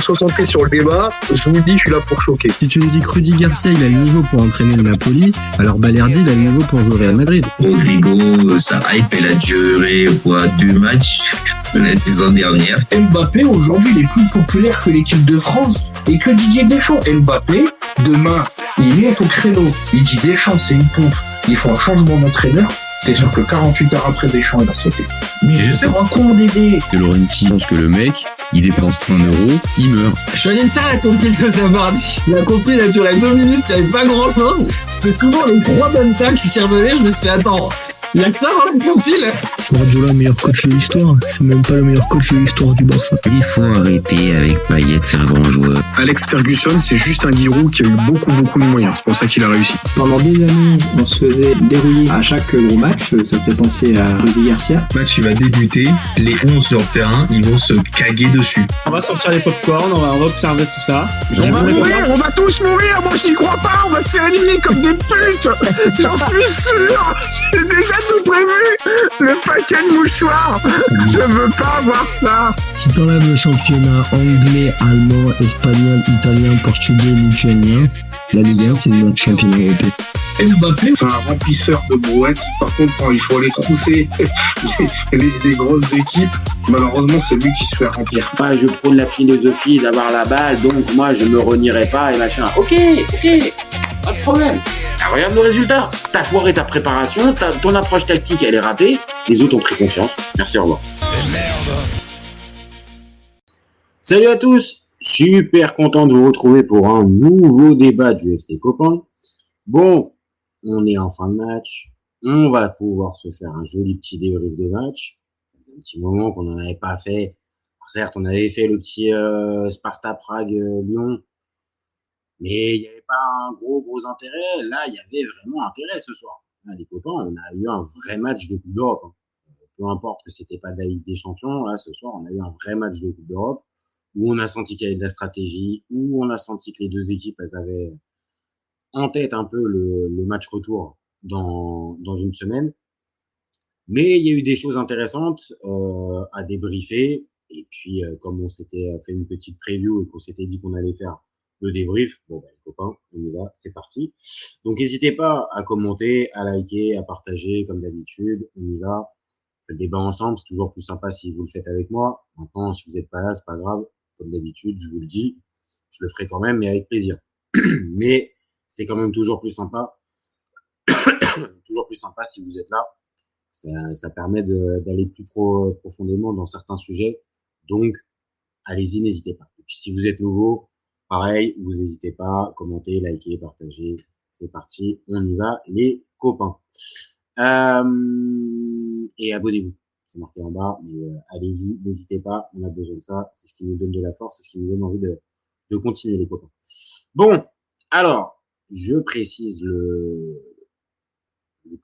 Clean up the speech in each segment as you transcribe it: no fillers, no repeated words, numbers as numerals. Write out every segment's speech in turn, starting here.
Concentré sur le débat, je vous le dis, je suis là pour choquer. Si tu me dis que Rudy Garcia il a le niveau pour entraîner le Napoli, alors Balerdi il a le niveau pour jouer au Real Madrid. Rodrigo, sa hype elle a duré 2 matchs la saison dernière. Mbappé aujourd'hui il est plus populaire que l'équipe de France et que Didier Deschamps. Mbappé, demain, il monte au créneau, il dit Deschamps c'est une pompe, il faut un changement d'entraîneur. T'es sûr que 48 heures après Deschamps, il va sauter. Mais je sais pas con Dédé. Que Laurenti pense que le mec, il dépense 1 euro, il meurt. Je suis allé me faire la compile de Zabardi. La compile a duré 2 minutes, il n'y avait pas grand chose. C'est souvent les 3 bonnes tacles qui revenaient. Je me suis dit, attends, il y a que ça dans la compile. Guardiola, meilleur coach de l'histoire. C'est même pas le meilleur coach de l'histoire du Barça. Il faut arrêter avec Payet, c'est un grand joueur. Alex Ferguson, c'est juste un Giroud qui a eu beaucoup de moyens. C'est pour ça qu'il a réussi. Pendant des années, on se faisait dérouiller à chaque gros match. Ça fait penser à Rudy Garcia. Le match, il va débuter. Les 11 sur le terrain, ils vont se caguer dessus. On va sortir les pop-corn, on va observer tout ça. On va tous mourir. Moi, j'y crois pas. On va se faire éliminer comme des putes. J'en suis sûr. J'ai déjà tout prévu. Le paquet de mouchoirs. Je veux pas avoir ça. Si t'enlèves le championnat anglais, allemand, espagnol, italien, portugais, lituanien, la Ligue 1 c'est le meilleur championnat européen. Mbappé, c'est un remplisseur de brouettes. Par contre, quand il faut aller trousser les grosses équipes, malheureusement, c'est lui qui se fait remplir. Je prône la philosophie d'avoir la balle, donc moi, je me renierai pas et machin. Ok, pas de problème. Regarde le résultat. T'as foiré ta préparation, ton approche tactique, elle est ratée. Les autres ont pris confiance. Merci, au revoir. Salut à tous. Super content de vous retrouver pour un nouveau débat du FC Copain. Bon, on est en fin de match. On va pouvoir se faire un joli petit débrief de match. C'est un petit moment qu'on n'en avait pas fait. Alors, certes, on avait fait le petit Sparta Prague-Lyon. Mais il n'y avait pas un gros intérêt. Là, il y avait vraiment intérêt ce soir. Les copains, on a eu un vrai match de Coupe d'Europe. Peu importe que c'était pas de la Ligue des Champions, là, ce soir, on a eu un vrai match de Coupe d'Europe où on a senti qu'il y avait de la stratégie, où on a senti que les deux équipes, elles avaient en tête un peu le match retour dans une semaine. Mais il y a eu des choses intéressantes à débriefer. Et puis, comme on s'était fait une petite preview et qu'on s'était dit qu'on allait faire le débrief, les copains, on y va, c'est parti. Donc, n'hésitez pas à commenter, à liker, à partager, comme d'habitude, on y va. On fait le débat ensemble, c'est toujours plus sympa si vous le faites avec moi. Maintenant, si vous n'êtes pas là, c'est pas grave. Comme d'habitude, je vous le dis, je le ferai quand même, mais avec plaisir. Mais c'est quand même toujours plus sympa. Toujours plus sympa si vous êtes là. Ça permet d'aller plus profondément dans certains sujets. Donc, allez-y, n'hésitez pas. Et puis, si vous êtes nouveau, pareil, vous n'hésitez pas, commentez, likez, partagez. C'est parti, on y va, les copains. Et abonnez-vous. C'est marqué en bas, mais allez-y, n'hésitez pas, on a besoin de ça. C'est ce qui nous donne de la force, c'est ce qui nous donne envie de continuer, les copains. Bon, alors, je précise le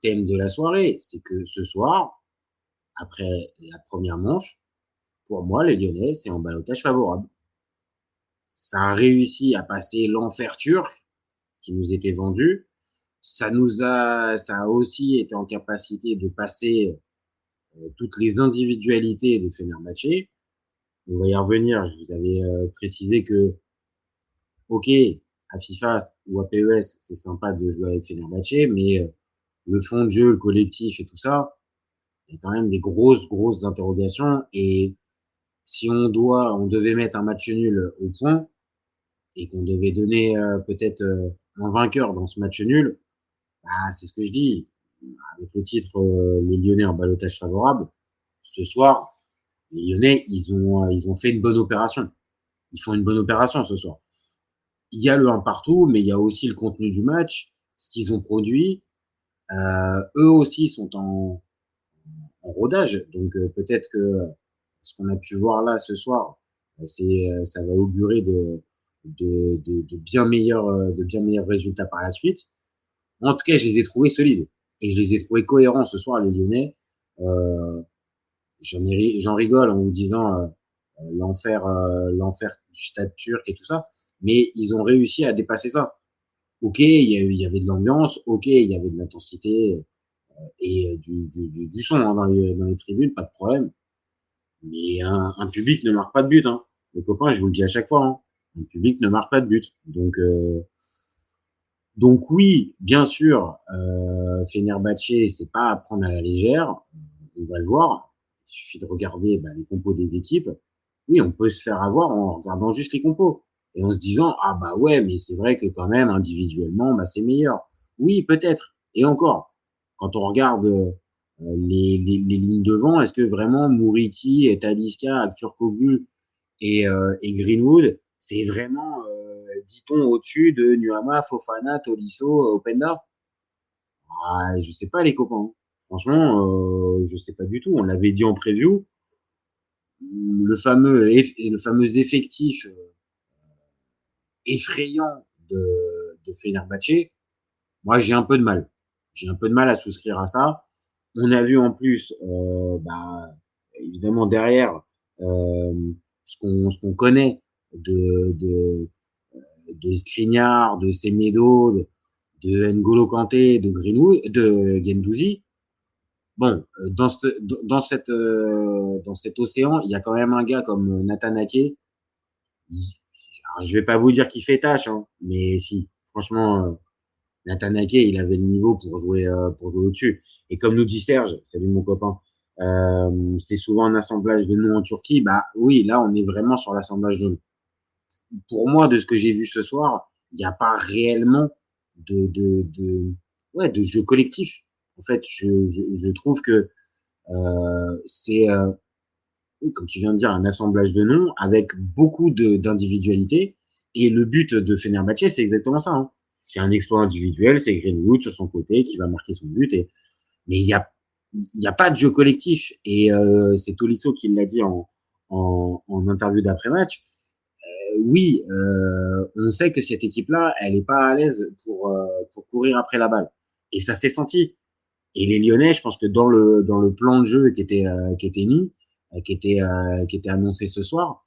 thème de la soirée. C'est que ce soir, après la première manche, pour moi, les Lyonnais, c'est en ballottage favorable. Ça a réussi à passer l'enfer turc qui nous était vendu. Ça a aussi été en capacité de passer toutes les individualités de Fenerbahçe. On va y revenir. Je vous avais précisé que, ok, à FIFA ou à PES, c'est sympa de jouer avec Fenerbahçe, mais le fond de jeu, le collectif et tout ça, il y a quand même des grosses interrogations. Et si on devait mettre un match nul au point et qu'on devait donner peut-être un vainqueur dans ce match nul, c'est ce que je dis. Avec le titre les Lyonnais en ballottage favorable, ce soir, les Lyonnais, ils ont fait une bonne opération. Ils font une bonne opération ce soir. Il y a le 1 partout, mais il y a aussi le contenu du match, ce qu'ils ont produit. Eux aussi sont en rodage. Donc peut-être que ce qu'on a pu voir là ce soir, ça va augurer de bien meilleurs résultats par la suite. En tout cas, je les ai trouvés solides. Et je les ai trouvés cohérents ce soir, les Lyonnais. J'en rigole en vous disant l'enfer du stade turc et tout ça. Mais ils ont réussi à dépasser ça. Ok, il y avait de l'ambiance. Ok, il y avait de l'intensité et du son dans les tribunes, pas de problème. Mais un public ne marque pas de but. les copains, je vous le dis à chaque fois, hein, le public ne marque pas de but. Donc oui, bien sûr, Fenerbahçe, c'est pas à prendre à la légère. On va le voir. Il suffit de regarder les compos des équipes. Oui, on peut se faire avoir en regardant juste les compos et en se disant ah bah ouais, mais c'est vrai que quand même individuellement, c'est meilleur. Oui, peut-être. Et encore, quand on regarde les lignes devant, est-ce que vraiment Muriqi et Talisca, Aktürkoğlu et Greenwood, c'est vraiment, dit-on, au-dessus de Nuama, Fofana, Tolisso, Openda? Je sais pas les copains. Franchement, je sais pas du tout. On l'avait dit en preview. Le fameux effectif effrayant de Fenerbahçe, moi j'ai un peu de mal. J'ai un peu de mal à souscrire à ça. On a vu en plus, évidemment derrière, ce qu'on connaît de Skriniar, de Semedo, de N'Golo Kanté, de Greenwood, de Guendouzi. Bon, dans cet océan, il y a quand même un gars comme Nathan Ake. Alors, je vais pas vous dire qu'il fait tâche, hein, mais si, franchement, Nathan Ake, il avait le niveau pour jouer au-dessus. Et comme nous dit Serge, salut mon copain, c'est souvent un assemblage de noms en Turquie. Oui, là, on est vraiment sur l'assemblage de noms. Pour moi, de ce que j'ai vu ce soir, il n'y a pas réellement de jeu collectif. En fait, je trouve que c'est, comme tu viens de dire, un assemblage de noms avec beaucoup d'individualité. Et le but de Fenerbahçe, c'est exactement ça. Hein. C'est un exploit individuel, c'est Greenwood sur son côté qui va marquer son but. Mais il y a pas de jeu collectif. Et c'est Tolisso qui l'a dit en interview d'après-match. Oui, on sait que cette équipe-là, elle est pas à l'aise pour courir après la balle. Et ça s'est senti. Et les Lyonnais, je pense que dans le plan de jeu qui était mis, qui était annoncé ce soir,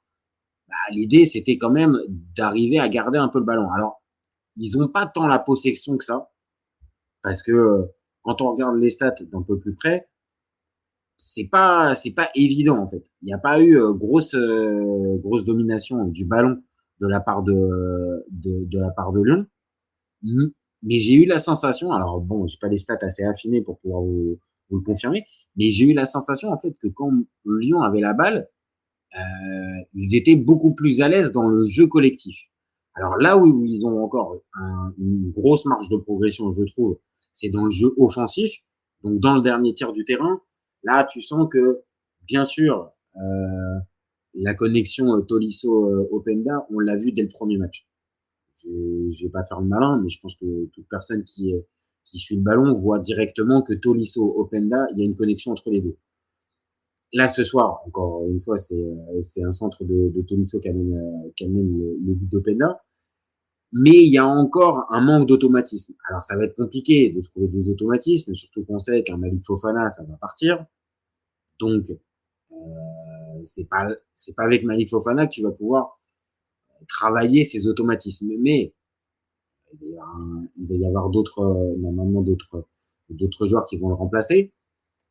l'idée c'était quand même d'arriver à garder un peu le ballon. Alors, ils ont pas tant la possession que ça, parce que quand on regarde les stats d'un peu plus près, c'est pas évident en fait. Il n'y a pas eu grosse domination du ballon de la part de la part de Lyon. Mais j'ai eu la sensation, alors bon, j'ai pas les stats assez affinées pour pouvoir vous le confirmer, mais j'ai eu la sensation en fait que quand Lyon avait la balle, ils étaient beaucoup plus à l'aise dans le jeu collectif. Alors là où ils ont encore une grosse marge de progression, je trouve, c'est dans le jeu offensif. Donc dans le dernier tiers du terrain, là tu sens que bien sûr la connexion Tolisso-Openda, on l'a vu dès le premier match. Je vais pas faire le malin, mais je pense que toute personne qui suit le ballon voit directement que Tolisso, Openda, il y a une connexion entre les deux. Là, ce soir, encore une fois, c'est un centre de Tolisso qui amène le but d'Openda. Mais il y a encore un manque d'automatisme. Alors, ça va être compliqué de trouver des automatismes, surtout qu'on sait qu'un Malik Fofana, ça va partir. Donc, c'est pas avec Malik Fofana que tu vas pouvoir travailler ces automatismes. Mais il va y avoir normalement d'autres joueurs qui vont le remplacer.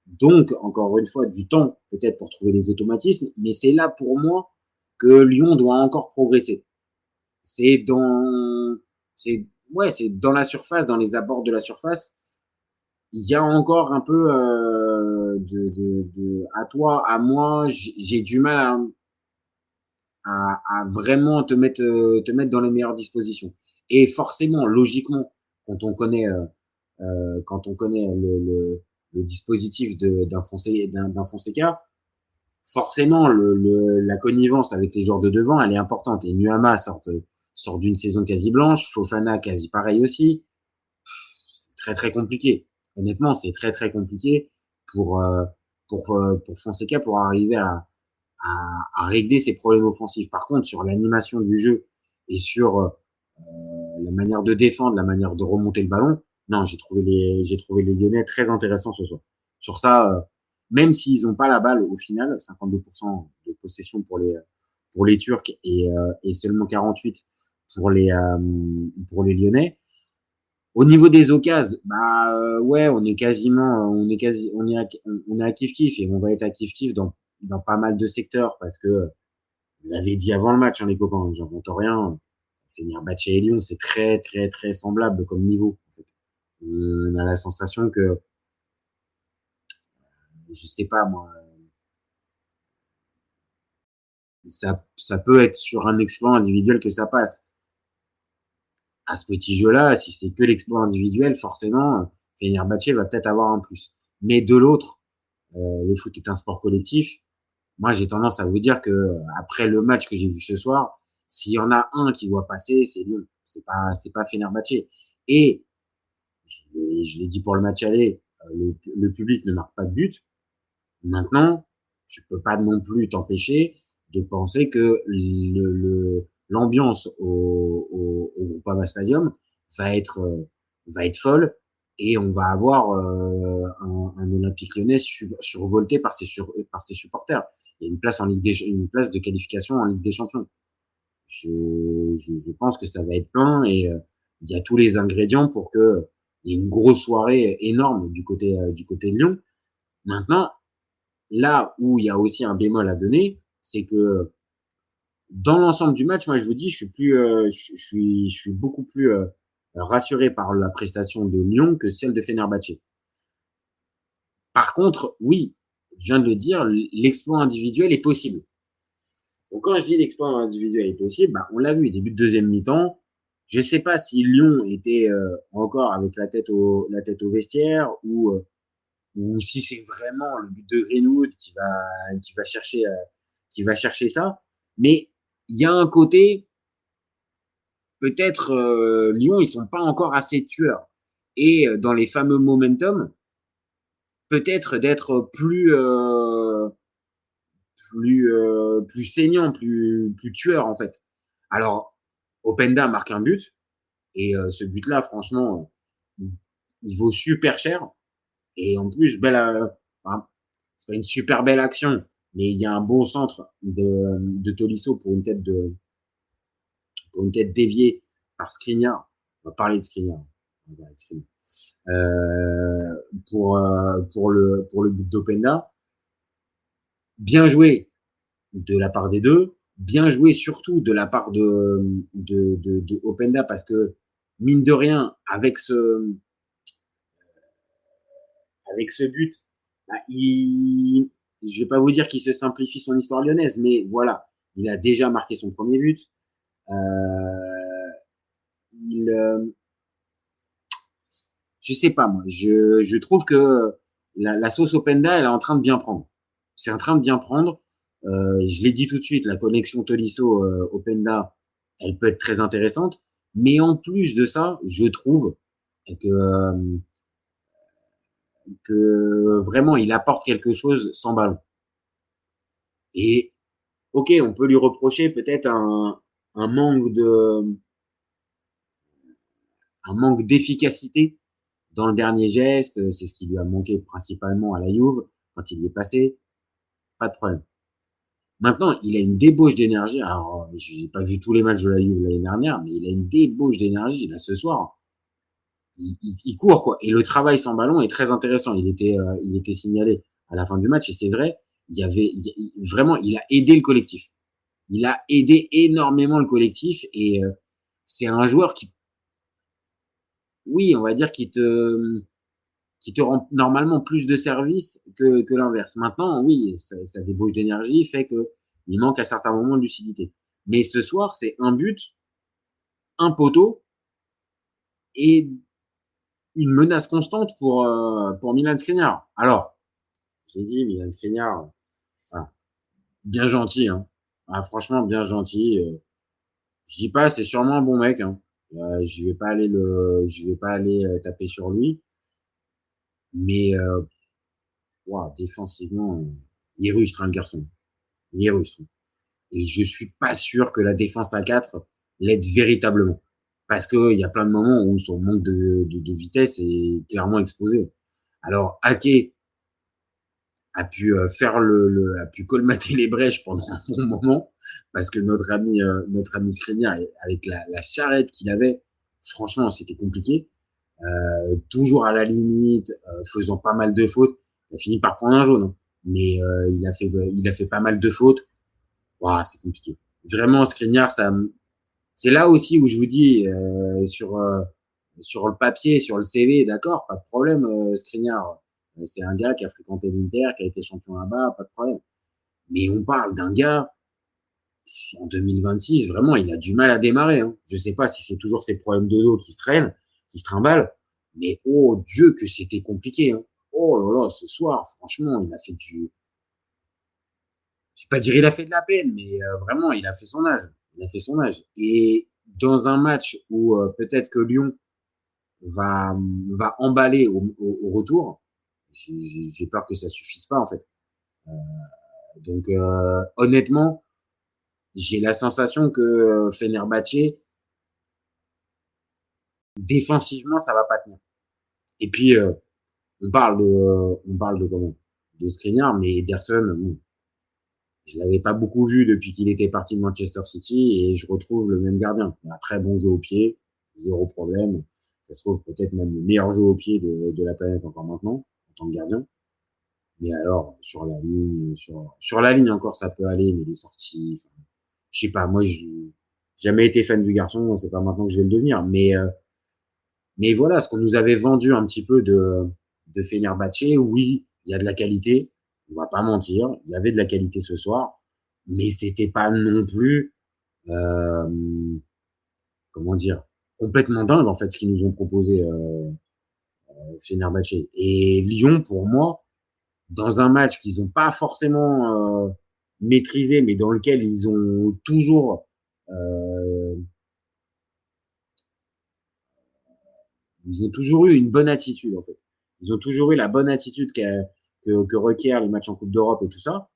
Donc, encore une fois, du temps peut-être pour trouver les automatismes, mais c'est là pour moi que Lyon doit encore progresser. C'est dans la surface, dans les abords de la surface, il y a encore un peu à toi, à moi, j'ai du mal à vraiment te mettre dans les meilleures dispositions. Et forcément, logiquement, quand on connaît le dispositif d'un Fonseca, forcément la connivence avec les joueurs de devant, elle est importante. Et Nuama sort d'une saison quasi blanche, Fofana quasi pareil aussi. C'est très très compliqué. Honnêtement, c'est très très compliqué pour Fonseca pour arriver à régler ses problèmes offensifs. Par contre, sur l'animation du jeu et sur la manière de défendre, la manière de remonter le ballon, non, j'ai trouvé les Lyonnais très intéressants ce soir. Sur ça, même s'ils n'ont pas la balle au final, 52% de possession pour les Turcs et seulement 48 pour les Lyonnais. Au niveau des occasions, ouais, on est à kiff-kiff et on va être à kiff-kiff dans pas mal de secteurs parce que On l'avait dit avant le match, hein, les copains, j'invente rien. Fenerbahçe et Lyon, c'est très, très, très semblable comme niveau, en fait. On a la sensation que, je sais pas, moi, ça peut être sur un exploit individuel que ça passe. À ce petit jeu-là, si c'est que l'exploit individuel, forcément, Fenerbahçe va peut-être avoir un plus. Mais de l'autre, le foot est un sport collectif. Moi, j'ai tendance à vous dire que après le match que j'ai vu ce soir, s'il y en a un qui doit passer, c'est Lyon. C'est pas Fenerbahçe. Et je l'ai dit pour le match aller, le public ne marque pas de but. Maintenant, tu peux pas non plus t'empêcher de penser que l'ambiance au Groupama Stadium va être folle et on va avoir un Olympique Lyonnais survolté par ses supporters. Il y a une place de qualification en Ligue des Champions. Je pense que ça va être plein et il y a tous les ingrédients pour que il y ait une grosse soirée énorme du côté de Lyon. Maintenant, là où il y a aussi un bémol à donner, c'est que dans l'ensemble du match, moi je vous dis, je suis beaucoup plus rassuré par la prestation de Lyon que celle de Fenerbahçe. Par contre, oui, je viens de le dire, l'exploit individuel est possible. Donc quand je dis l'exploit individuel est possible, on l'a vu, début de deuxième mi-temps. Je sais pas si Lyon était encore avec la tête au vestiaire ou si c'est vraiment le but de Greenwood qui va chercher ça. Mais il y a un côté, peut-être Lyon, ils sont pas encore assez tueurs. Et dans les fameux momentum, peut-être d'être plus saignant, plus tueur en fait. Alors, Openda marque un but et ce but-là, franchement, il vaut super cher. Et en plus, c'est pas une super belle action, mais il y a un bon centre de Tolisso pour une tête déviée par Skriniar. On va parler de Skriniar. Pour le but d'Openda. Bien joué de la part des deux, bien joué surtout de la part de Openda parce que mine de rien, avec ce but, je vais pas vous dire qu'il se simplifie son histoire lyonnaise, mais voilà, il a déjà marqué son premier but. Je sais pas moi, je trouve que la sauce Openda, elle est en train de bien prendre. C'est en train de bien prendre. Je l'ai dit tout de suite, la connexion Tolisso Openda, elle peut être très intéressante. Mais en plus de ça, je trouve que vraiment il apporte quelque chose sans ballon. Et ok, on peut lui reprocher peut-être un manque d'efficacité dans le dernier geste. C'est ce qui lui a manqué principalement à la Juve quand il y est passé. Pas de problème. Maintenant, il a une débauche d'énergie. Alors, j'ai pas vu tous les matchs de la Juve l'année dernière, mais il a une débauche d'énergie. Là, ce soir, il court, quoi. Et le travail sans ballon est très intéressant. Il était signalé à la fin du match, et c'est vrai, vraiment, il a aidé le collectif. Il a aidé énormément le collectif, et c'est un joueur qui, oui, on va dire, qui te rend normalement plus de service que l'inverse. Maintenant, oui, sa débauche d'énergie fait que il manque à certains moments de lucidité. Mais ce soir, c'est un but, un poteau et une menace constante pour Milan Skriniar. Alors, j'ai dit Milan Skriniar, bien gentil, hein. Franchement, bien gentil. Je dis pas, c'est sûrement un bon mec, hein. Je vais pas aller taper sur lui. Mais défensivement, il est rustre, le garçon. Il est rustre. Et je suis pas sûr que la défense à 4 l'aide véritablement. Parce qu'il y a plein de moments où son manque de vitesse est clairement exposé. Alors, Ake a pu a pu colmater les brèches pendant un bon moment, parce que notre ami Skriniar, avec la charrette qu'il avait, franchement, c'était compliqué. Toujours à la limite, faisant pas mal de fautes. Il a fini par prendre un jaune, mais il a fait pas mal de fautes. Ouah, c'est compliqué. Vraiment, Skriniar, c'est là aussi où je vous dis, sur le papier, sur le CV, d'accord, pas de problème, Skriniar. C'est un gars qui a fréquenté l'Inter, qui a été champion là-bas, pas de problème. Mais on parle d'un gars, en 2026, vraiment, il a du mal à démarrer. Hein. Je sais pas si c'est toujours ses problèmes de dos qui se traînent, qui se trimballent, mais oh Dieu que c'était compliqué. Hein. Oh là là, ce soir, franchement, il a fait je vais pas dire il a fait de la peine, mais vraiment, il a fait son âge. Il a fait son âge. Et dans un match où peut-être que Lyon va emballer au retour, j'ai peur que ça suffise pas en fait. Donc honnêtement, j'ai la sensation que Fenerbahçe, défensivement, ça va pas tenir. Et puis on parle de comment, de Skriniar, mais Ederson, bon, je l'avais pas beaucoup vu depuis qu'il était parti de Manchester City et je retrouve le même gardien. Un très bon jeu au pied, zéro problème. Ça se trouve peut-être même le meilleur jeu au pied de la planète encore maintenant, en tant que gardien. Mais alors, sur la ligne encore, ça peut aller, mais les sorties, je sais pas, moi, j'ai jamais été fan du garçon, c'est pas maintenant que je vais le devenir. Mais voilà, ce qu'on nous avait vendu un petit peu de Fenerbahçe, oui, il y a de la qualité. On va pas mentir, il y avait de la qualité ce soir, mais c'était pas non plus, comment dire, complètement dingue en fait ce qu'ils nous ont proposé Fenerbahçe. Et Lyon, pour moi, dans un match qu'ils ont pas forcément maîtrisé, mais dans lequel ils ont toujours eu une bonne attitude en fait. Ils ont toujours eu la bonne attitude que requièrent les matchs en Coupe d'Europe et tout ça.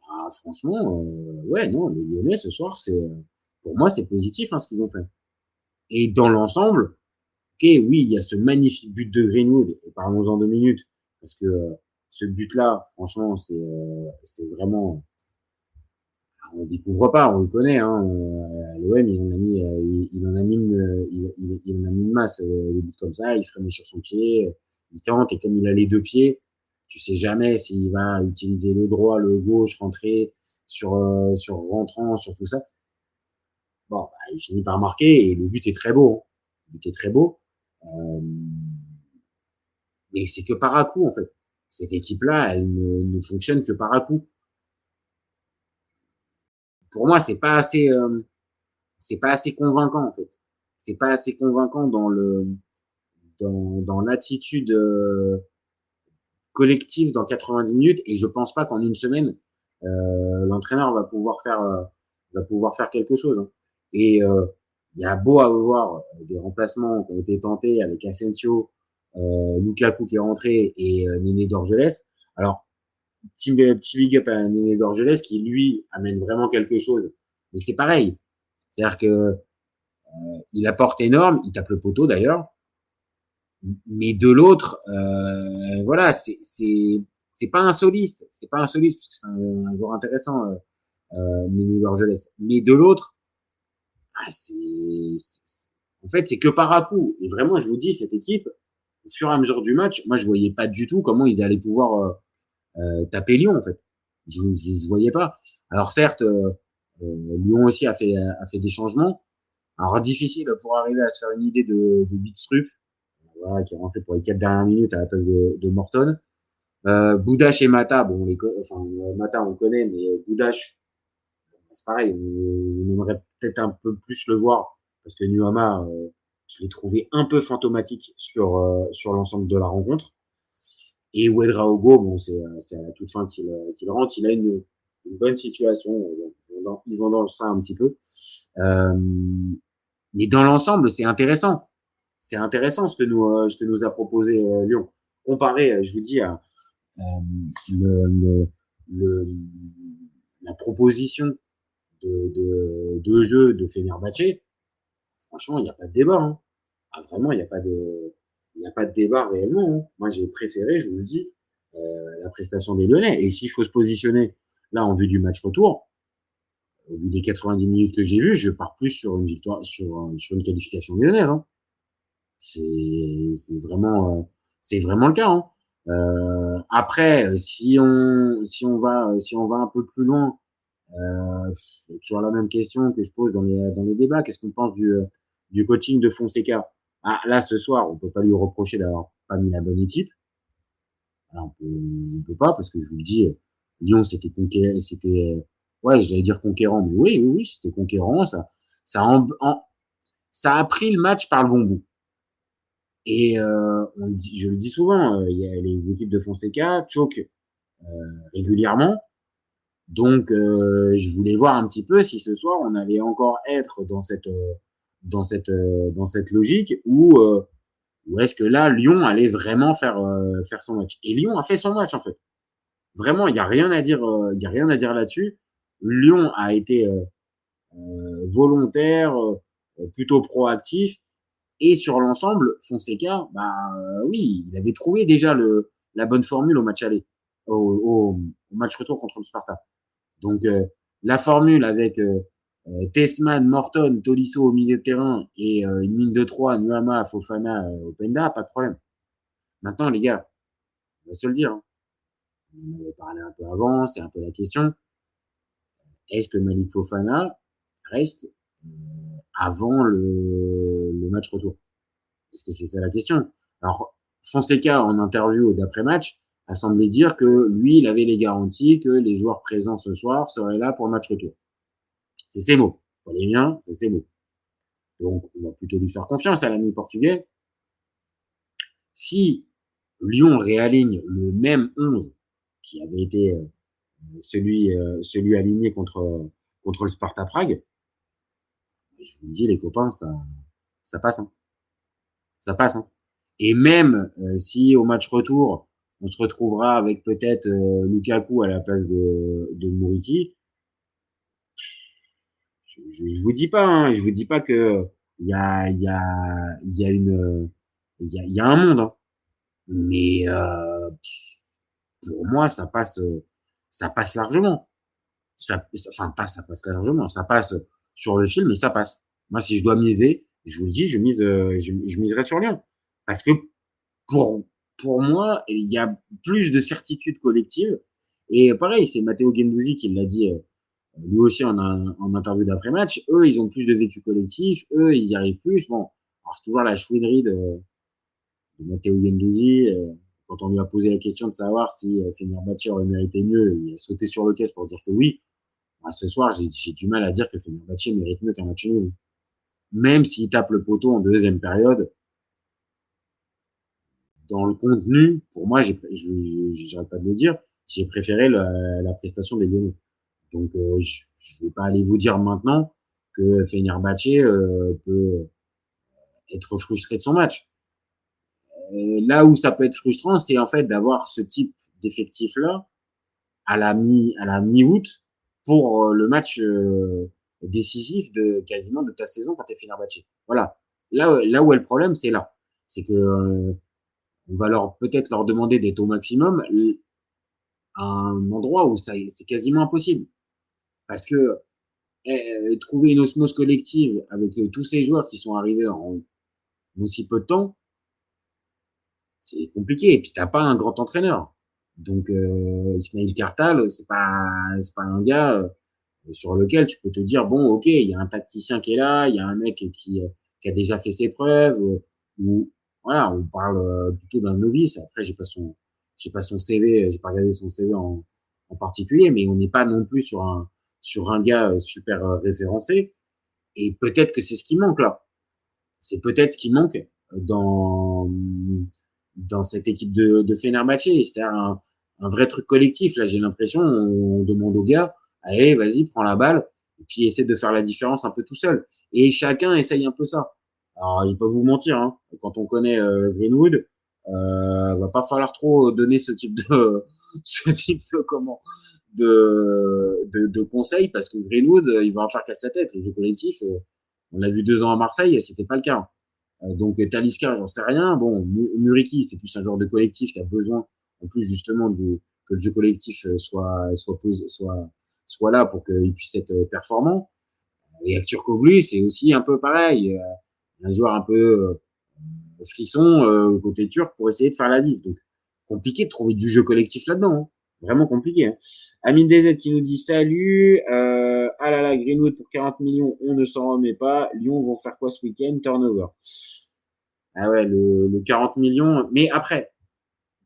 Ah, franchement, ouais, non, les Lyonnais ce soir, pour moi, c'est positif hein, ce qu'ils ont fait. Et dans l'ensemble, ok, oui, il y a ce magnifique but de Greenwood, et parlons-en 2 minutes, parce que ce but-là, franchement, c'est vraiment, on découvre pas, on le connaît. Hein, l'OM, il en a mis une masse des buts comme ça. Il se remet sur son pied, il tente et comme il a les 2 pieds. Tu sais jamais s'il va utiliser le droit, le gauche, rentrer sur rentrant, sur tout ça. Bon, bah, il finit par marquer et le but est très beau. Hein. Le but est très beau. Mais c'est que par à coup, en fait. Cette équipe-là, elle ne fonctionne que par à coup. Pour moi, c'est pas assez convaincant, en fait. C'est pas assez convaincant dans l'attitude collective dans 90 minutes et je pense pas qu'en une semaine l'entraîneur va pouvoir faire quelque chose hein. Et il y a beau avoir des remplacements qui ont été tentés avec Asensio, Lukaku qui est rentré et Néné Dorgelès. Alors petit big up à Néné Dorgelès qui lui amène vraiment quelque chose, mais c'est pareil, c'est-à-dire que il apporte énorme, il tape le poteau d'ailleurs. Mais de l'autre, voilà, c'est pas un soliste, parce que c'est un joueur intéressant, Néné Dorgelès. Mais de l'autre, en fait, c'est que par à coup. Et vraiment, je vous dis, cette équipe, au fur et à mesure du match, moi, je voyais pas du tout comment ils allaient pouvoir taper Lyon, en fait. Je voyais pas. Alors certes, Lyon aussi a fait des changements. Alors difficile pour arriver à se faire une idée de Bidstrup. Voilà, qui est rentré pour les 4 dernières minutes à la place de Morton. Boudache et Mata, bon, Mata on connaît, mais Boudache, c'est pareil, on aimerait peut-être un peu plus le voir, parce que Nuama, je l'ai trouvé un peu fantomatique sur l'ensemble de la rencontre. Et Ouedraogo, bon, c'est à la toute fin qu'il rentre, il a une bonne situation, il vendange ça un petit peu. Mais dans l'ensemble, c'est intéressant. C'est intéressant ce que nous a proposé Lyon. Comparé, je vous dis, à la proposition de jeu de Fenerbahçe, franchement, il n'y a pas de débat. Hein. Ah, vraiment, il n'y a pas de débat réellement. Hein. Moi, j'ai préféré, je vous le dis, la prestation des Lyonnais. Et s'il faut se positionner là en vue du match retour, au vu des 90 minutes que j'ai vues, je pars plus sur une victoire, sur une qualification lyonnaise. Hein. C'est vraiment le cas. Hein. Après, si on va un peu plus loin, C'est toujours la même question que je pose dans les débats. Qu'est-ce qu'on pense du coaching de Fonseca? Ah, là, ce soir, on peut pas lui reprocher d'avoir pas mis la bonne équipe. Là, on peut pas, parce que je vous le dis, Lyon, ouais, j'allais dire conquérant, mais oui, c'était conquérant. Ça a pris le match par le bon bout. Et je le dis souvent, il y a les équipes de Fonseca choquent régulièrement. Donc, je voulais voir un petit peu si ce soir on allait encore être dans cette logique ou est-ce que là Lyon allait vraiment faire son match. Et Lyon a fait son match en fait. Vraiment, il y a rien à dire, là-dessus. Lyon a été volontaire, plutôt proactif. Et sur l'ensemble, Fonseca, oui, il avait trouvé déjà la bonne formule au match aller, au match retour contre le Sparta. Donc la formule avec Tessman, Morton, Tolisso au milieu de terrain et une ligne de 3, Nuama, Fofana, Openda, pas de problème. Maintenant, les gars, on va se le dire, hein. On en avait parlé un peu avant, c'est un peu la question. Est-ce que Malik Fofana reste avant le match retour? Est-ce que c'est ça la question? Alors, Fonseca, en interview d'après-match, a semblé dire que lui, il avait les garanties que les joueurs présents ce soir seraient là pour le match retour. C'est ses mots. Pas les miens, c'est ses mots. Donc, on va plutôt lui faire confiance à l'ami portugais. Si Lyon réaligne le même 11 qui avait été celui aligné contre le Sparta Prague, je vous le dis, les copains, ça passe. Hein. Ça passe. Hein. Et même si au match retour, on se retrouvera avec peut-être Lukaku à la place de Muriqi, je vous dis pas, hein, je vous dis pas que il y a un monde, hein. Mais pour moi, ça passe largement. Ça passe largement. Ça passe sur le film, mais ça passe. Moi, si je dois miser, je vous le dis, je miserai sur Lyon. Parce que pour moi, il y a plus de certitude collective. Et pareil, c'est Matteo Guendouzi qui l'a dit lui aussi en interview d'après-match. Eux, ils ont plus de vécu collectif. Eux, ils y arrivent plus. Bon, alors c'est toujours la chouinerie de Matteo Guendouzi. Quand on lui a posé la question de savoir si Fenerbahçe aurait mérité mieux, il a sauté sur le caisse pour dire que oui. Ce soir, j'ai du mal à dire que Fenerbahçe mérite mieux qu'un match nul. Même s'il tape le poteau en deuxième période, dans le contenu, pour moi, j'arrête pas de le dire, j'ai préféré la prestation des Lyonnais. Donc, je vais pas aller vous dire maintenant que Fenerbahçe peut être frustré de son match. Là où ça peut être frustrant, c'est en fait d'avoir ce type d'effectif-là à la mi-août pour le match décisif quasiment de ta saison quand t'es Fenerbahçe. Voilà. Là où est le problème, c'est là. C'est que on va peut-être leur demander d'être au maximum à un endroit où c'est quasiment impossible. Parce que trouver une osmose collective avec tous ces joueurs qui sont arrivés en aussi peu de temps, c'est compliqué. Et puis t'as pas un grand entraîneur. Donc Ismail Kartal, c'est pas un gars sur lequel tu peux te dire bon, ok, il y a un tacticien qui est là, il y a un mec qui a déjà fait ses preuves, ou voilà, on parle plutôt d'un novice. Après, j'ai pas son CV, j'ai pas regardé son CV en particulier, mais on n'est pas non plus sur un gars super référencé. Et peut-être que c'est ce qui manque là. C'est peut-être ce qui manque dans cette équipe de Fenerbahçe. C'est-à-dire un vrai truc collectif. Là, j'ai l'impression, on demande aux gars, allez, vas-y, prends la balle, et puis essaie de faire la différence un peu tout seul. Et chacun essaye un peu ça. Alors, je vais pas vous mentir, hein, quand on connaît Greenwood, va pas falloir trop donner ce type de conseils, parce que Greenwood, il va en faire qu'à sa tête. Le jeu collectif, on l'a vu 2 ans à Marseille, c'était pas le cas. Donc Talisca, j'en sais rien. Bon, Muriqi, c'est plus un genre de collectif qui a besoin, en plus justement que le jeu collectif soit là pour qu'il puisse être performant. Et Turkoglu, c'est aussi un peu pareil, un joueur un peu frisson côté turc pour essayer de faire la diff. Donc compliqué de trouver du jeu collectif là-dedans. Hein. Vraiment compliqué. Hein. Amine DZ qui nous dit salut. Ah là là, Greenwood pour 40 millions, on ne s'en remet pas. Lyon vont faire quoi ce week-end? Turnover. Ah ouais, le 40 millions. Mais après,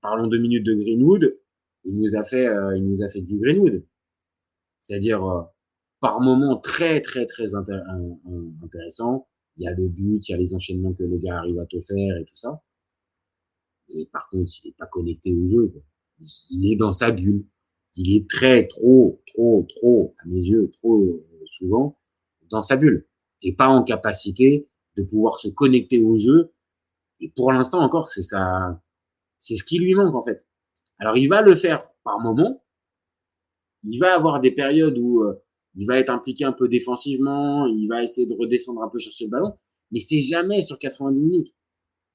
parlons 2 minutes de Greenwood. Il nous a fait du Greenwood. C'est-à-dire, par moment très, très, très intéressant. Il y a le but, il y a les enchaînements que le gars arrive à te faire et tout ça. Et par contre, il n'est pas connecté au jeu. Quoi. Il est dans sa bulle. Il est trop, à mes yeux, trop souvent dans sa bulle. Et pas en capacité de pouvoir se connecter au jeu. Et pour l'instant encore, c'est ce qui lui manque, en fait. Alors, il va le faire par moment. Il va avoir des périodes où il va être impliqué un peu défensivement. Il va essayer de redescendre un peu chercher le ballon. Mais c'est jamais sur 90 minutes.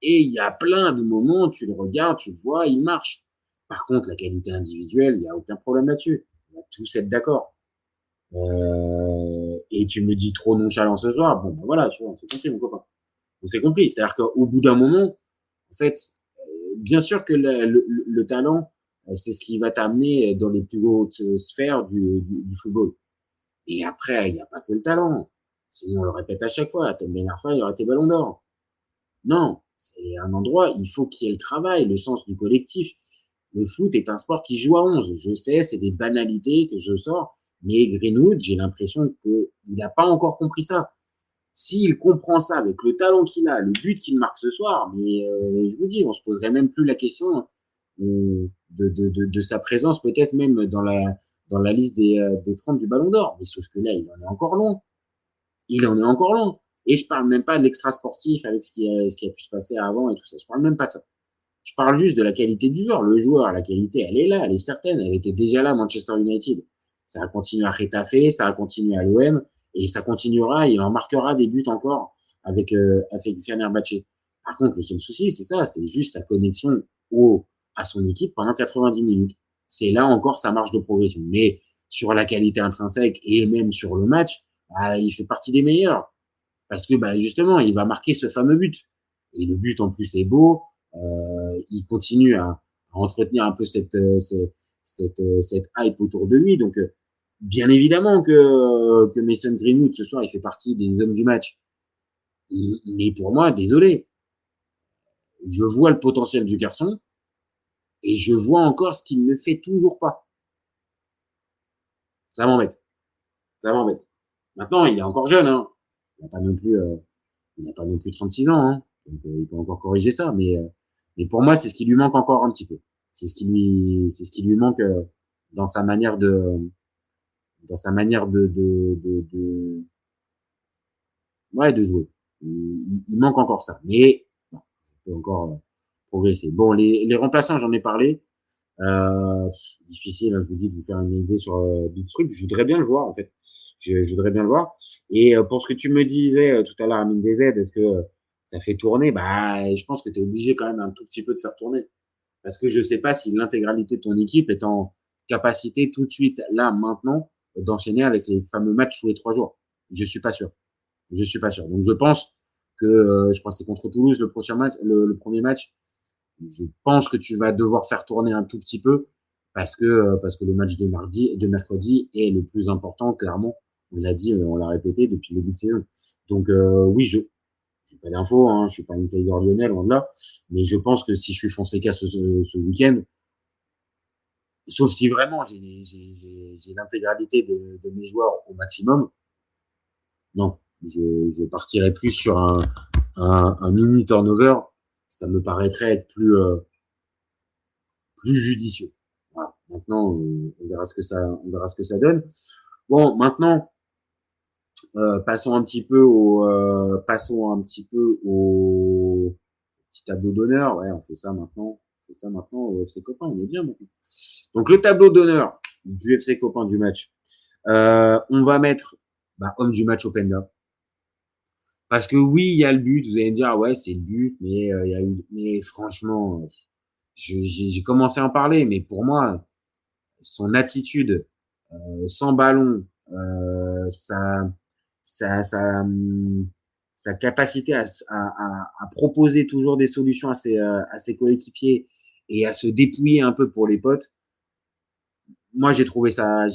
Et il y a plein de moments, tu le regardes, tu le vois, il marche. Par contre, la qualité individuelle, il n'y a aucun problème là-dessus. On va tous être d'accord. Et tu me dis trop nonchalant ce soir. Bon, ben voilà, tu vois, on s'est compris, mon copain. On s'est compris. C'est-à-dire qu'au bout d'un moment, en fait, bien sûr que le talent, c'est ce qui va t'amener dans les plus hautes sphères du football. Et après, il n'y a pas que le talent. Sinon, on le répète à chaque fois. Tom Ben Arfa, il aurait été ballon d'or. Non, c'est un endroit, il faut qu'il y ait le travail, le sens du collectif. Le foot est un sport qui joue à 11. Je sais, c'est des banalités que je sors, mais Greenwood, j'ai l'impression qu'il n'a pas encore compris ça. S'il comprend ça avec le talent qu'il a, le but qu'il marque ce soir, mais je vous dis, on se poserait même plus la question de sa présence, peut-être même dans la liste des 30 du Ballon d'Or. Mais sauf que là, il en est encore loin. Il en est encore loin. Et je parle même pas de l'extra sportif avec ce qui a pu se passer avant et tout ça. Je parle même pas de ça. Je parle juste de la qualité du joueur. Le joueur, la qualité, elle est là, elle est certaine. Elle était déjà là à Manchester United. Ça a continué à Getafe, ça a continué à l'OM et ça continuera. Il en marquera des buts encore avec Fenerbahçe. Par contre, le seul souci, c'est ça, c'est juste sa connexion à son équipe pendant 90 minutes. C'est là encore sa marge de progression. Mais sur la qualité intrinsèque et même sur le match, il fait partie des meilleurs. Parce que justement, il va marquer ce fameux but. Et le but en plus est beau. Il continue à entretenir un peu cette hype autour de lui. Donc, bien évidemment que Mason Greenwood ce soir, il fait partie des hommes du match. Mais pour moi, désolé, je vois le potentiel du garçon et je vois encore ce qu'il ne fait toujours pas. Ça m'embête. Maintenant, il est encore jeune, hein. Il n'a pas non plus 36 ans, hein. Donc il peut encore corriger ça, mais pour moi, c'est ce qui lui manque encore un petit peu. C'est ce qui lui manque dans sa manière de jouer. Il manque encore ça, mais bon, ça peut encore progresser. Bon, les remplaçants, j'en ai parlé. Difficile, hein, je vous dis, de vous faire une idée sur Big Struck. Je voudrais bien le voir, en fait. Je voudrais bien le voir. Et pour ce que tu me disais tout à l'heure, Amine DZ, est-ce que ça fait tourner? Je pense que tu es obligé quand même un tout petit peu de faire tourner. Parce que je sais pas si l'intégralité de ton équipe est en capacité tout de suite, là, maintenant, d'enchaîner avec les fameux matchs tous les 3 jours. Je suis pas sûr. Donc je pense que, je crois que c'est contre Toulouse le prochain match, le premier match. Je pense que tu vas devoir faire tourner un tout petit peu parce que le match de mercredi est le plus important, clairement. On l'a dit, on l'a répété depuis le début de saison. Donc oui, j'ai pas d'infos, hein, je suis pas insider lyonnais, loin de là, mais je pense que si je suis Fonseca ce week-end, sauf si vraiment j'ai l'intégralité de mes joueurs au maximum, non, je partirai plus sur un mini turnover. Ça me paraîtrait être plus judicieux. Voilà. Maintenant, on verra ce que ça donne. Bon, maintenant, passons un petit peu au petit tableau d'honneur. Ouais, on fait ça maintenant au FC Copain, on est bien maintenant. Donc le tableau d'honneur du FC Copain du match. On va mettre homme du match Openda. Parce que oui, il y a le but, vous allez me dire ouais, c'est le but, mais franchement, j'ai commencé à en parler, mais pour moi, son attitude sans ballon, sa capacité à proposer toujours des solutions à ses coéquipiers et à se dépouiller un peu pour les potes, moi, j'ai trouvé ça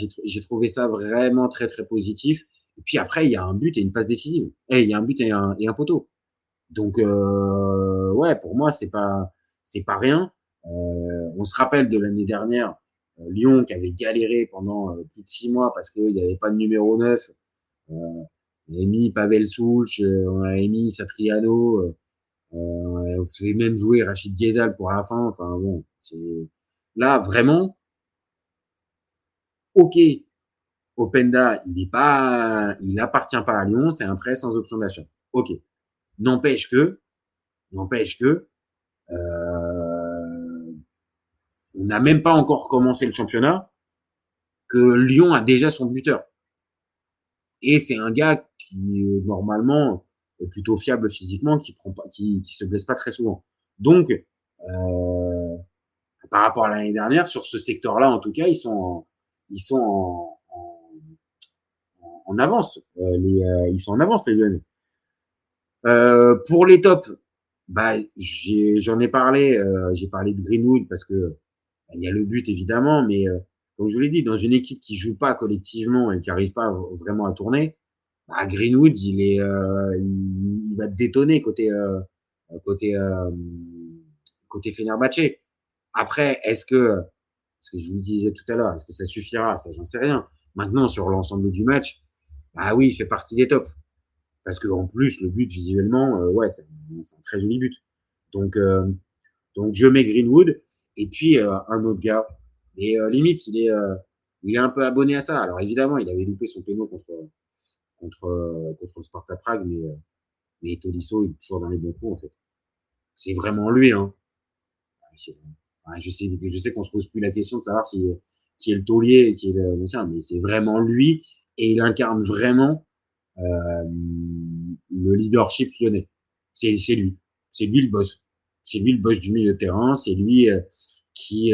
vraiment très, très positif. Et puis après, il y a un but et une passe décisive. Et il y a un but et un poteau. Donc, ouais, pour moi, c'est pas rien. On se rappelle de l'année dernière, Lyon qui avait galéré pendant plus de 6 mois parce qu'il n'y avait pas de numéro 9. On avait mis Pavel Souch, on avait mis Satriano, on faisait même jouer Rachid Ghezal pour la fin. Enfin bon, là vraiment, ok, Openda, il appartient pas à Lyon, c'est un prêt sans option d'achat. Ok, n'empêche que, on n'a même pas encore commencé le championnat que Lyon a déjà son buteur. Et c'est un gars qui, normalement, est plutôt fiable physiquement, qui se blesse pas très souvent. Donc, par rapport à l'année dernière, sur ce secteur-là, en tout cas, ils sont en avance. Ils sont en avance, les Lyonnais. Pour les tops, bah, j'en ai parlé, j'ai parlé de Greenwood parce que il y a le but évidemment, mais comme je vous l'ai dit, dans une équipe qui joue pas collectivement et qui arrive pas vraiment à tourner, bah, Greenwood, il va te détonner côté côté Fenerbahçe. Après, ce que je vous le disais tout à l'heure, est-ce que ça suffira? Ça, j'en sais rien. Maintenant, sur l'ensemble du match, bah oui, il fait partie des tops. Parce que en plus, le but visuellement, ouais, c'est un très joli but. Donc, je mets Greenwood et puis un autre gars. Et limite, il est un peu abonné à ça. Alors évidemment, il avait loupé son péno contre le Sparta Prague, mais Tolisso, il est toujours dans les bons coups en fait. C'est vraiment lui, hein. Je sais qu'on se pose plus la question de savoir qui est le taulier et qui est le machin, mais c'est vraiment lui et il incarne vraiment le leadership lyonnais. C'est lui. C'est lui le boss. C'est lui le boss du milieu de terrain. C'est lui qui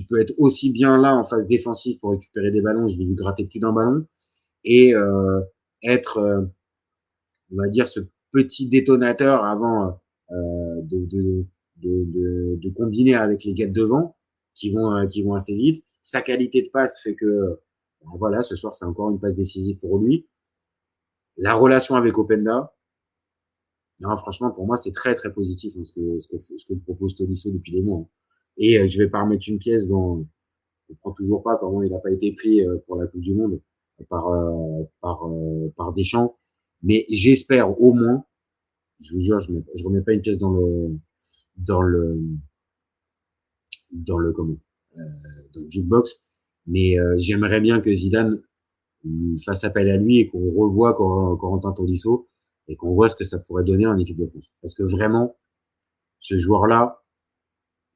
peut être aussi bien là en phase défensive pour récupérer des ballons. Je l'ai vu gratter plus d'un ballon et être, on va dire, ce petit détonateur avant de combiner avec les gars de devant qui vont assez vite. Sa qualité de passe fait que voilà, ce soir c'est encore une passe décisive pour lui. La relation avec Openda, non, franchement, pour moi, c'est très, très positif hein, ce que propose Tolisso depuis des mois. Hein. Et je vais pas remettre une pièce dans. Je ne comprends toujours pas comment il n'a pas été pris pour la Coupe du Monde par Deschamps. Mais j'espère au moins, je vous jure, je remets pas une pièce dans le comment, dans le jukebox, mais j'aimerais bien que Zidane fasse appel à lui et qu'on revoie Corentin Tolisso et qu'on voit ce que ça pourrait donner en équipe de France. Parce que vraiment, ce joueur-là,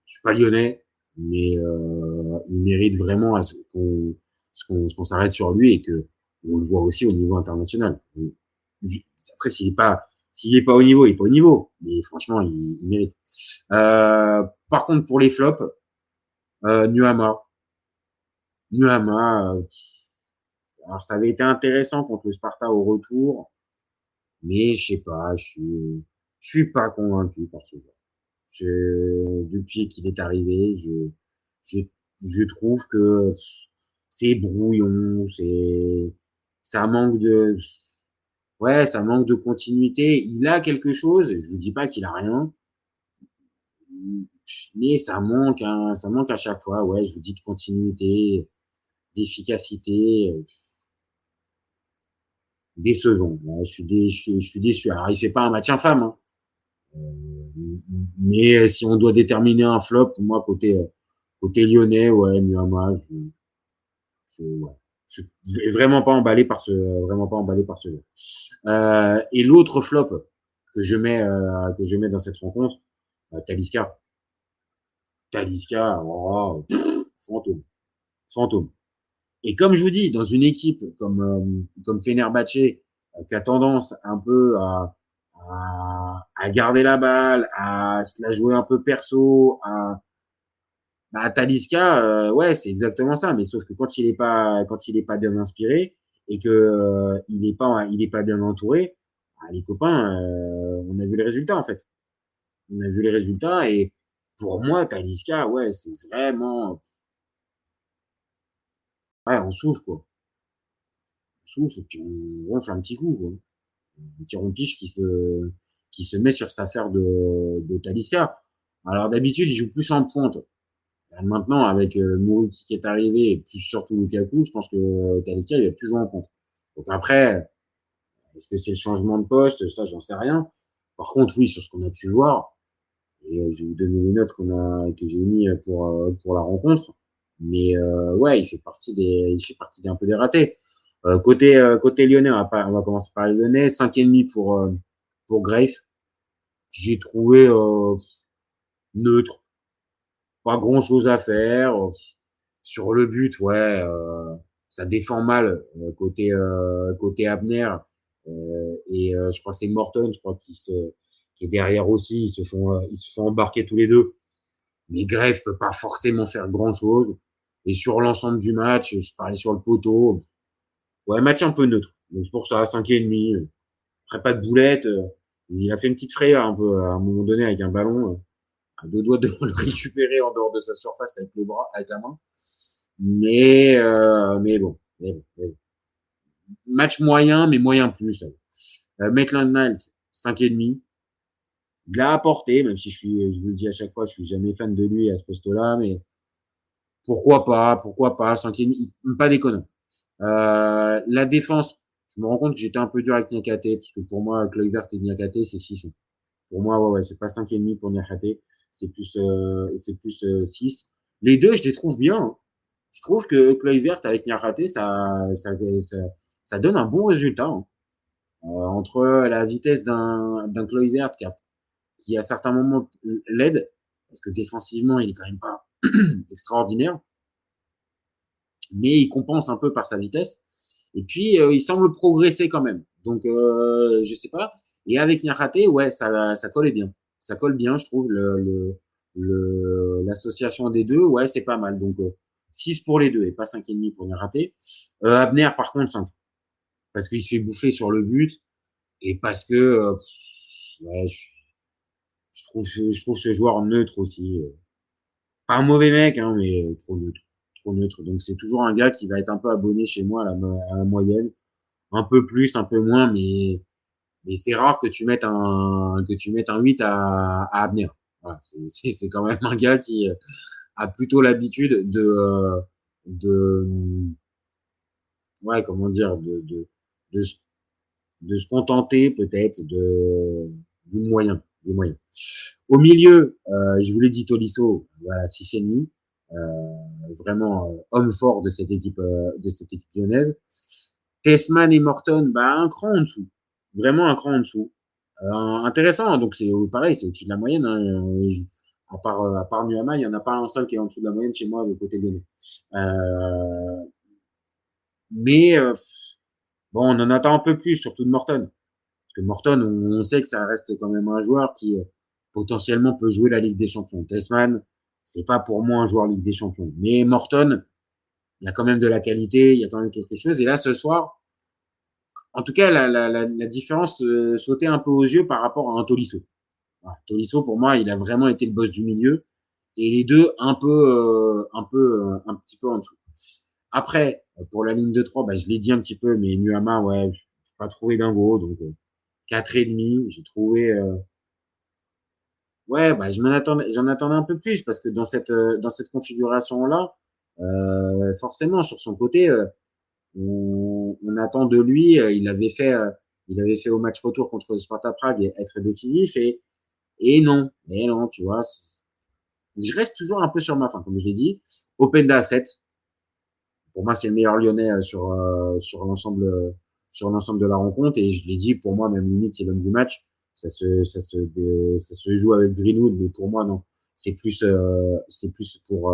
je suis pas lyonnais, mais il mérite vraiment à ce qu'on s'arrête sur lui et que on le voit aussi au niveau international. Après, s'il est pas au niveau, il est pas au niveau. Mais franchement, il mérite. Par contre, pour les flops, Nuama. Alors, ça avait été intéressant contre le Sparta au retour, mais je sais pas, je suis pas convaincu par ce joueur. Depuis qu'il est arrivé, je trouve que c'est brouillon, ça manque ça manque de continuité. Il a quelque chose, je vous dis pas qu'il a rien, mais ça manque à chaque fois. Ouais, je vous dis de continuité, d'efficacité. Décevant. Ouais, je suis déçu. Alors, il fait pas un match infâme, hein. Mais si on doit déterminer un flop, pour moi, côté lyonnais, ouais, Nuama, ouais. Je suis vraiment pas emballé par ce jeu. Et l'autre flop que je mets dans cette rencontre, Talisca. Oh, fantôme. Et comme je vous dis, dans une équipe comme Fenerbahçe, qui a tendance un peu à garder la balle, à se la jouer un peu perso, Talisca, ouais, c'est exactement ça. Mais sauf que quand il est pas bien inspiré et que il est pas bien entouré, les copains, on a vu les résultats en fait. On a vu les résultats et pour moi, Talisca, ouais, c'est vraiment Ouais, on souffle, quoi. On souffle et puis on fait un petit coup, quoi. Un petit rompiche qui se met sur cette affaire de Talisca. Alors d'habitude, il joue plus en pointe. Maintenant, avec Muriqi qui est arrivé et plus surtout Lukaku, je pense que Talisca, il va plus jouer en pointe. Donc après, est-ce que c'est le changement de poste? Ça, j'en sais rien. Par contre, oui, sur ce qu'on a pu voir, et je vais vous donner les notes que j'ai mis pour la rencontre. Mais ouais, il fait partie d'un peu des ratés. Côté lyonnais, on va commencer par les lyonnais. 5,5 pour Grave. J'ai trouvé neutre. Pas grand chose à faire. Sur le but, ouais, ça défend mal côté Abner. Et je crois que c'est Morton, je crois, qui est derrière aussi. Ils se font embarquer tous les deux. Mais Grave peut pas forcément faire grand chose. Et sur l'ensemble du match, je parlais sur le poteau. Ouais, match un peu neutre. Donc c'est pour ça, 5,5. Après, pas de boulette. Il a fait une petite frayeur un peu à un moment donné avec un ballon. À 2 doigts de le récupérer en dehors de sa surface avec le bras, avec la main. Mais bon. Match moyen, mais moyen plus. Maitland Niles, 5,5. Il a apporté, même si je vous le dis à chaque fois, je suis jamais fan de lui à ce poste-là, mais pourquoi pas, 5,5, pas déconnant. La défense, je me rends compte que j'étais un peu dur avec Niakate, parce que pour moi, Kluivert et Niakate, c'est 6. Pour moi, ouais, c'est pas 5,5 pour Niakate, c'est plus 6. Les deux, je les trouve bien, hein. Je trouve que Kluivert avec Niakate, ça donne un bon résultat, hein. Entre la vitesse d'un Kluivert qui à certains moments l'aide, parce que défensivement, il est quand même pas extraordinaire, mais il compense un peu par sa vitesse. Et puis, il semble progresser quand même. Donc, je sais pas. Et avec Niakate, ouais, ça collait bien. Ça colle bien, je trouve, l'association des deux, ouais, c'est pas mal. Donc, 6 pour les deux et pas 5,5 pour Niakate. Abner, par contre, 5. Parce qu'il se fait bouffer sur le but et parce que, ouais, je trouve ce joueur neutre aussi. Pas un mauvais mec, hein, mais trop neutre. Donc c'est toujours un gars qui va être un peu abonné chez moi à la moyenne, un peu plus, un peu moins, mais c'est rare que tu mettes un 8 à Abner. Voilà, c'est quand même un gars qui a plutôt l'habitude de ouais, comment dire, de se contenter peut-être du moyen, des moyens. Au milieu, je vous l'ai dit, Tolisso, voilà, 6,5. Vraiment homme fort de cette équipe lyonnaise. Tessman et Morton, un cran en dessous, vraiment un cran en dessous. Intéressant, donc c'est pareil, c'est au-dessus de la moyenne, hein. À part Nuama, il y en a pas un seul qui est en dessous de la moyenne chez moi de côté lyonnais. Mais bon, on en attend un peu plus, surtout de Morton, parce que Morton, on sait que ça reste quand même un joueur qui potentiellement peut jouer la Ligue des Champions. Tessman, c'est pas pour moi un joueur Ligue des Champions. Mais Morton, il y a quand même de la qualité, il y a quand même quelque chose. Et là, ce soir, en tout cas, la différence sautait un peu aux yeux par rapport à un Tolisso. Voilà, Tolisso, pour moi, il a vraiment été le boss du milieu. Et les deux, un petit peu en dessous. Après, pour la ligne de 3, je l'ai dit un petit peu, mais Nuama, ouais, je n'ai pas trouvé dingo. Donc, 4,5, j'ai trouvé... ouais, j'en attendais un peu plus parce que dans cette configuration-là, forcément, sur son côté, on attend de lui. Il avait fait au match retour contre le Sparta Prague être décisif et non, tu vois. Je reste toujours un peu sur ma fin, comme je l'ai dit. Openda 7. Pour moi, c'est le meilleur Lyonnais sur l'ensemble de la rencontre et je l'ai dit, pour moi, même limite, c'est l'homme du match. Ça se joue avec Greenwood, mais pour moi, non. C'est plus pour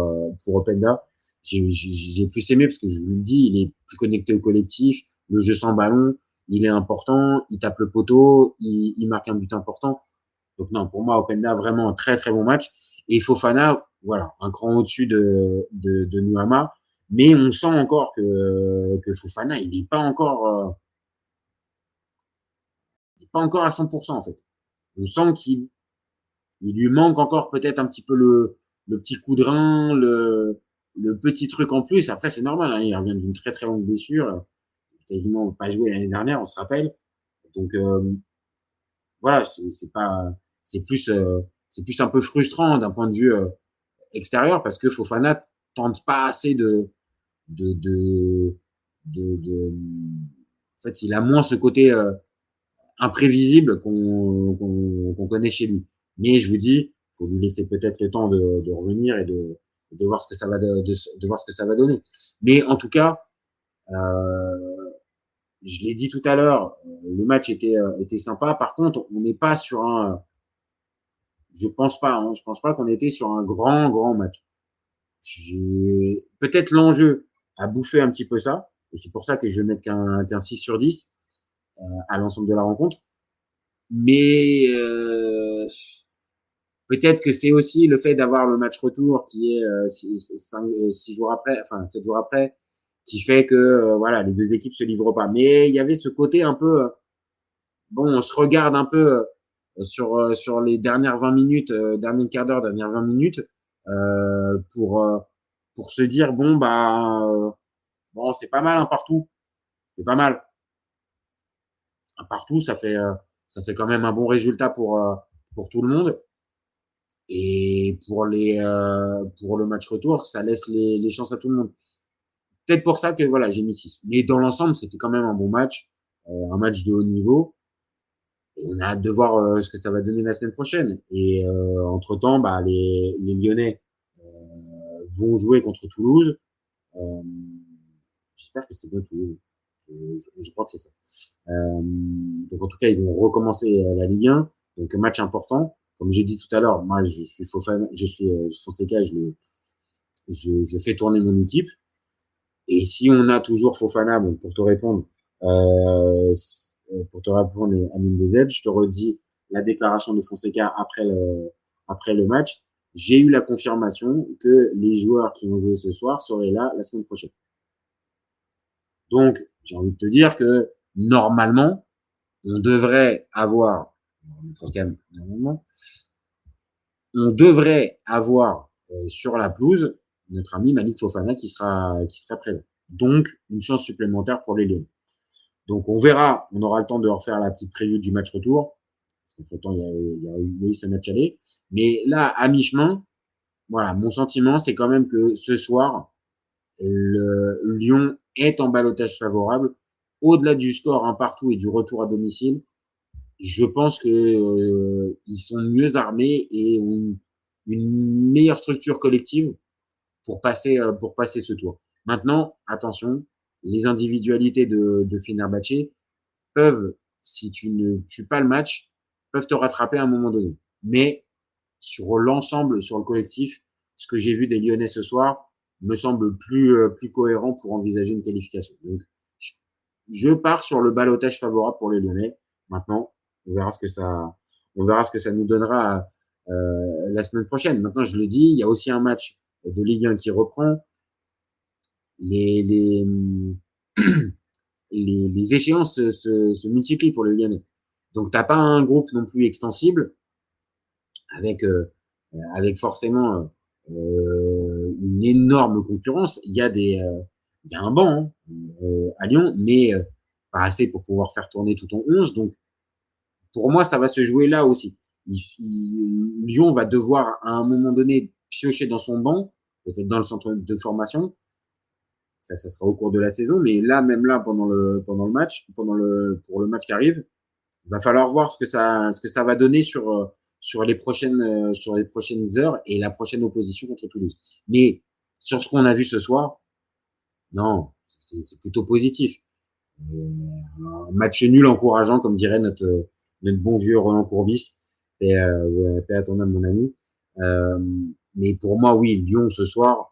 Openda. J'ai plus aimé parce que je vous le dis, il est plus connecté au collectif, le jeu sans ballon, il est important, il tape le poteau, il marque un but important. Donc non, pour moi, Openda, vraiment un très très bon match. Et Fofana, voilà, un cran au-dessus de Nuama. Mais on sent encore que Fofana, il n'est pas encore à 100% en fait. On sent qu'il lui manque encore peut-être un petit peu le petit coup de rein, le petit truc en plus, après c'est normal, hein, il revient d'une très très longue blessure, quasiment pas joué l'année dernière, on se rappelle. Donc voilà, c'est plus un peu frustrant d'un point de vue extérieur parce que Fofana tente pas assez de, de, en fait, il a moins ce côté imprévisible qu'on connaît chez lui. Mais je vous dis, faut lui laisser peut-être le temps de revenir et de voir ce que ça va de voir ce que ça va donner. Mais en tout cas, je l'ai dit tout à l'heure, le match était sympa. Par contre, on n'est pas sur je pense pas qu'on était sur un grand match. Peut-être l'enjeu a bouffé un petit peu ça, et c'est pour ça que je vais mettre qu'un 6 sur 10 à l'ensemble de la rencontre. Mais peut-être que c'est aussi le fait d'avoir le match retour qui est 7 jours après, qui fait que voilà, les deux équipes se livrent pas. Mais il y avait ce côté un peu bon, on se regarde un peu sur les dernières 20 minutes, dernier quart d'heure, dernières 20 minutes pour se dire bon bon, c'est pas mal un partout. C'est pas mal. Un partout, ça fait quand même un bon résultat pour tout le monde. Et pour le match retour, ça laisse les chances à tout le monde. Peut-être pour ça que voilà, j'ai mis 6. Mais dans l'ensemble, c'était quand même un bon match, un match de haut niveau. Et on a hâte de voir ce que ça va donner la semaine prochaine. Et entre-temps, les Lyonnais vont jouer contre Toulouse. J'espère que c'est bien Toulouse. Je crois que c'est ça. Donc en tout cas, ils vont recommencer la Ligue 1. Donc un match important. Comme j'ai dit tout à l'heure, moi je suis Fofana, je suis Fonseca, je fais tourner mon équipe. Et si on a toujours Fofana, bon, pour te répondre, Amine Dezed, je te redis la déclaration de Fonseca après le match. J'ai eu la confirmation que les joueurs qui vont jouer ce soir seraient là la semaine prochaine. Donc, j'ai envie de te dire que normalement, on devrait avoir sur la pelouse notre ami Malik Fofana qui sera présent. Donc, une chance supplémentaire pour les Lyonnais. Donc, on verra, on aura le temps de refaire la petite preview du match retour. Entre-temps, il y a eu ce match aller. Mais là, à mi-chemin, voilà, mon sentiment, c'est quand même que ce soir, le Lyon est en ballottage favorable. Au-delà du score un partout et du retour à domicile, je pense que ils sont mieux armés et ont une meilleure structure collective pour passer ce tour. Maintenant, attention, les individualités de Fenerbahçe peuvent, si tu ne tues pas le match, peuvent te rattraper à un moment donné. Mais sur l'ensemble, sur le collectif, ce que j'ai vu des Lyonnais ce soir me semble plus cohérent pour envisager une qualification. Donc, je pars sur le ballottage favorable pour les Lyonnais. Maintenant, on verra ce que ça nous donnera la semaine prochaine. Maintenant, je le dis, il y a aussi un match de Ligue 1 qui reprend. Les échéances se multiplient pour les Lyonnais. Donc, t'as pas un groupe non plus extensible avec forcément une énorme concurrence. Il y a un banc à Lyon, mais pas assez pour pouvoir faire tourner tout ton 11. Donc, pour moi, ça va se jouer là aussi. Lyon va devoir, à un moment donné, piocher dans son banc, peut-être dans le centre de formation. Ça sera au cours de la saison, mais là, même là, pour le match qui arrive, il va falloir voir ce que ça va donner sur les prochaines heures et la prochaine opposition contre Toulouse. Mais sur ce qu'on a vu ce soir, non, c'est plutôt positif. Un match nul encourageant, comme dirait notre bon vieux Roland Courbis, paix à ton âme, mon ami. Mais pour moi, oui, Lyon ce soir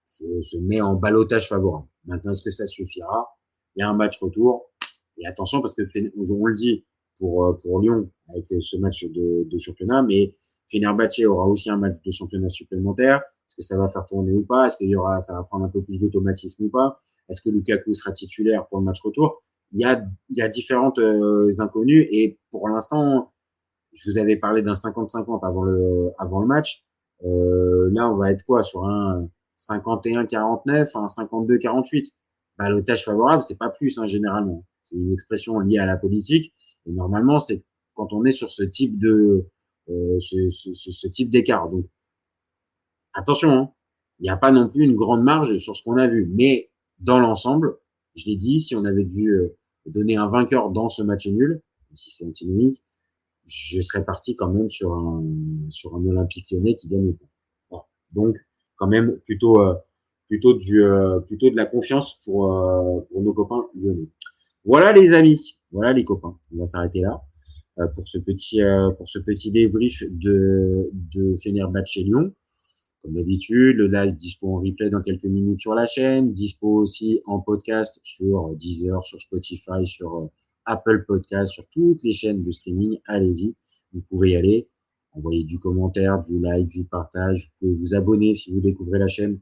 se met en ballottage favorable. Maintenant, est-ce que ça suffira? Il y a un match retour. Et attention, parce que on le dit pour Lyon avec ce match de championnat, mais Fenerbahçe aura aussi un match de championnat supplémentaire. Est-ce que ça va faire tourner ou pas? Est-ce ça va prendre un peu plus d'automatisme ou pas? Est-ce que Lukaku sera titulaire pour le match retour? Il y a différentes inconnues et pour l'instant, je vous avais parlé d'un 50-50 avant le match. Là, on va être quoi sur un 51-49, hein, 52-48. Ballottage favorable, c'est pas plus, hein, généralement. C'est une expression liée à la politique. Et normalement, c'est quand on est sur ce type ce type d'écart. Donc, attention, hein, il n'y a pas non plus une grande marge sur ce qu'on a vu. Mais dans l'ensemble, je l'ai dit, si on avait dû donner un vainqueur dans ce match nul, même si c'est antinomique, je serais parti quand même sur un Olympique Lyonnais qui gagne. Voilà. Donc, quand même, plutôt de la confiance pour nos copains lyonnais. Voilà les amis, voilà les copains. On va s'arrêter là pour ce petit débrief de Fenerbahçe Lyon. Comme d'habitude, le live dispo en replay dans quelques minutes sur la chaîne, dispo aussi en podcast sur Deezer, sur Spotify, sur Apple Podcast, sur toutes les chaînes de streaming. Allez-y, vous pouvez y aller. Envoyez du commentaire, du like, du partage. Vous pouvez vous abonner si vous découvrez la chaîne.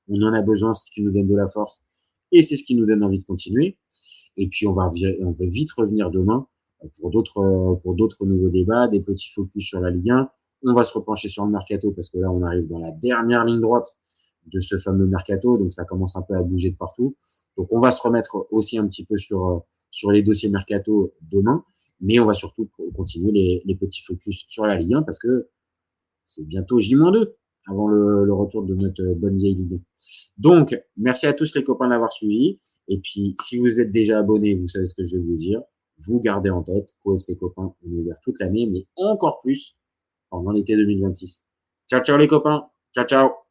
On en a besoin, c'est ce qui nous donne de la force et c'est ce qui nous donne envie de continuer. Et puis on va vite revenir demain pour d'autres nouveaux débats, des petits focus sur la Ligue 1. On va se repencher sur le mercato parce que là on arrive dans la dernière ligne droite de ce fameux mercato, donc ça commence un peu à bouger de partout. Donc on va se remettre aussi un petit peu sur les dossiers mercato demain, mais on va surtout continuer les petits focus sur la Ligue 1 parce que c'est bientôt J-2 avant le retour de notre bonne vieille Ligue 1. Donc, merci à tous les copains d'avoir suivi. Et puis, si vous êtes déjà abonnés, vous savez ce que je vais vous dire. Vous gardez en tête qu'OFC Copains, on est ouvert toute l'année, mais encore plus pendant l'été 2026. Ciao, ciao les copains. Ciao, ciao.